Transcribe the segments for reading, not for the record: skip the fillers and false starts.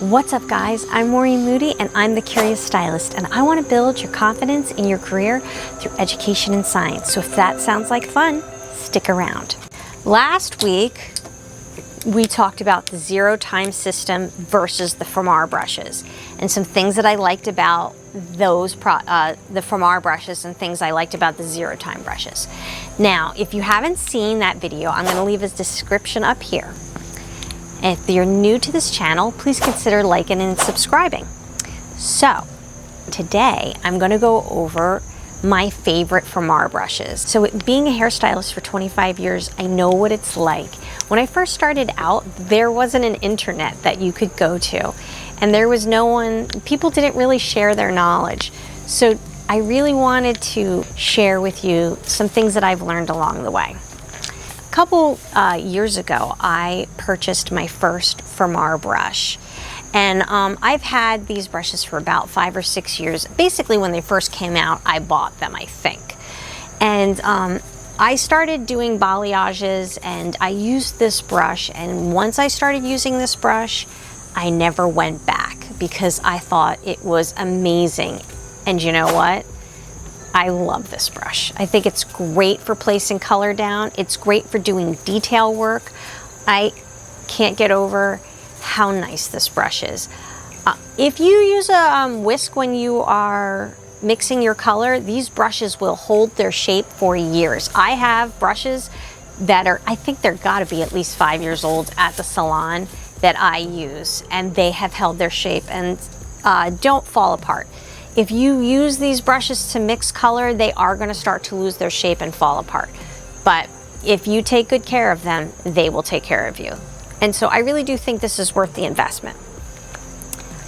What's up guys, I'm Maureen Moody and I'm the Curious Stylist, and I want to build your confidence in your career through education and science. So if that sounds like fun, stick around. Last week, we talked about the zero time system versus the Framar brushes and some things that I liked about those the Framar brushes and things I liked about the zero time brushes. Now, if you haven't seen that video, I'm going to leave a description up here. If you're new to this channel, please consider liking and subscribing. So today I'm going to go over my favorite Framar brushes. So being a hairstylist for 25 years, I know what it's like. When I first started out, there wasn't an internet that you could go to, and there was no one, people didn't really share their knowledge. So I really wanted to share with you some things that I've learned along the way. A couple years ago, I purchased my first Framar brush, and I've had these brushes for about 5 or 6 years. Basically, when they first came out, I bought them, I think. And I started doing balayages, and I used this brush, and once I started using this brush, I never went back because I thought it was amazing. And you know what? I love this brush. I think it's great for placing color down. It's great for doing detail work. I can't get over how nice this brush is. If you use a whisk when you are mixing your color, these brushes will hold their shape for years. I have brushes that are, I think they're gotta be at least 5 years old at the salon that I use, and they have held their shape and don't fall apart. If you use these brushes to mix color, they are going to start to lose their shape and fall apart. But if you take good care of them, they will take care of you. And so I really do think this is worth the investment.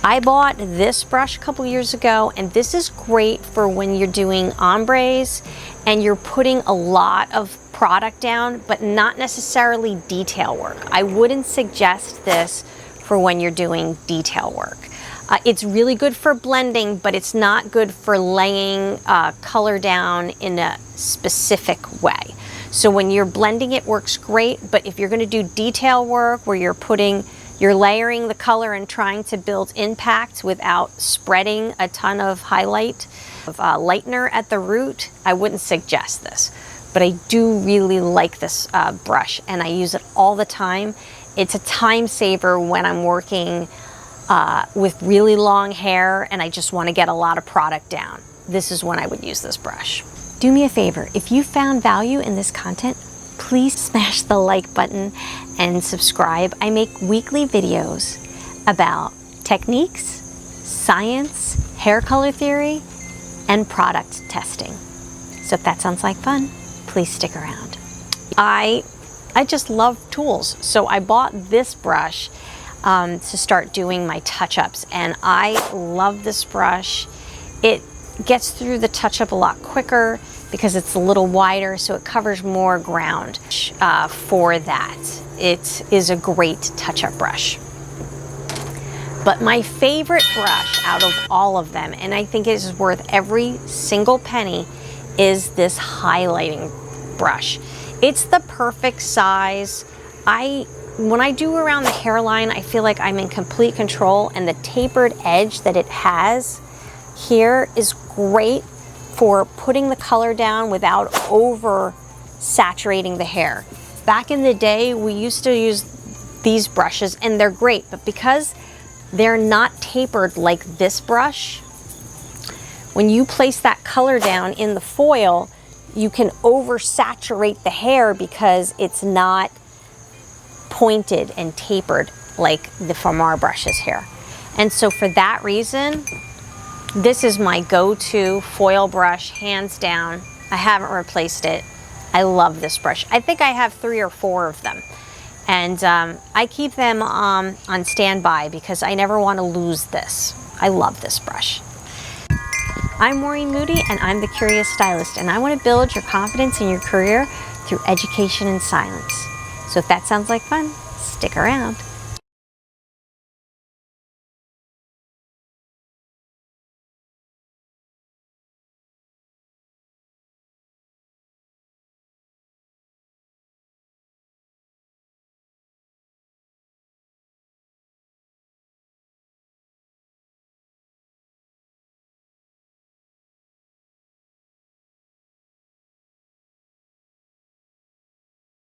I bought this brush a couple years ago, and this is great for when you're doing ombres and you're putting a lot of product down, but not necessarily detail work. I wouldn't suggest this for when you're doing detail work. It's really good for blending, but it's not good for laying color down in a specific way. So when you're blending, it works great, but if you're going to do detail work where you're layering the color and trying to build impact without spreading a ton of highlight, lightener at the root, I wouldn't suggest this. But I do really like this brush, and I use it all the time. It's a time saver when I'm working with really long hair and I just want to get a lot of product down. This is when I would use this brush. Do me a favor, if you found value in this content, please smash the like button and subscribe. I make weekly videos about techniques, science, hair color theory, and product testing. So if that sounds like fun, please stick around. I just love tools, so I bought this brush to start doing my touch-ups, and I love this brush. It gets through the touch-up a lot quicker because it's a little wider, so it covers more ground for that. It is a great touch-up brush. But my favorite brush out of all of them, and I think it is worth every single penny, is this highlighting brush. It's the perfect size. When I do around the hairline, I feel like I'm in complete control, and the tapered edge that it has here is great for putting the color down without over saturating the hair. Back in the day, we used to use these brushes, and they're great, but because they're not tapered like this brush, when you place that color down in the foil, you can oversaturate the hair because it's not pointed and tapered like the Framar brushes here. And so for that reason, this is my go-to foil brush, hands down. I haven't replaced it. I love this brush. I think I have 3 or 4 of them. And I keep them on standby because I never want to lose this. I love this brush. I'm Maureen Moody, and I'm the Curious Stylist, and I want to build your confidence in your career through education and science. So if that sounds like fun, stick around.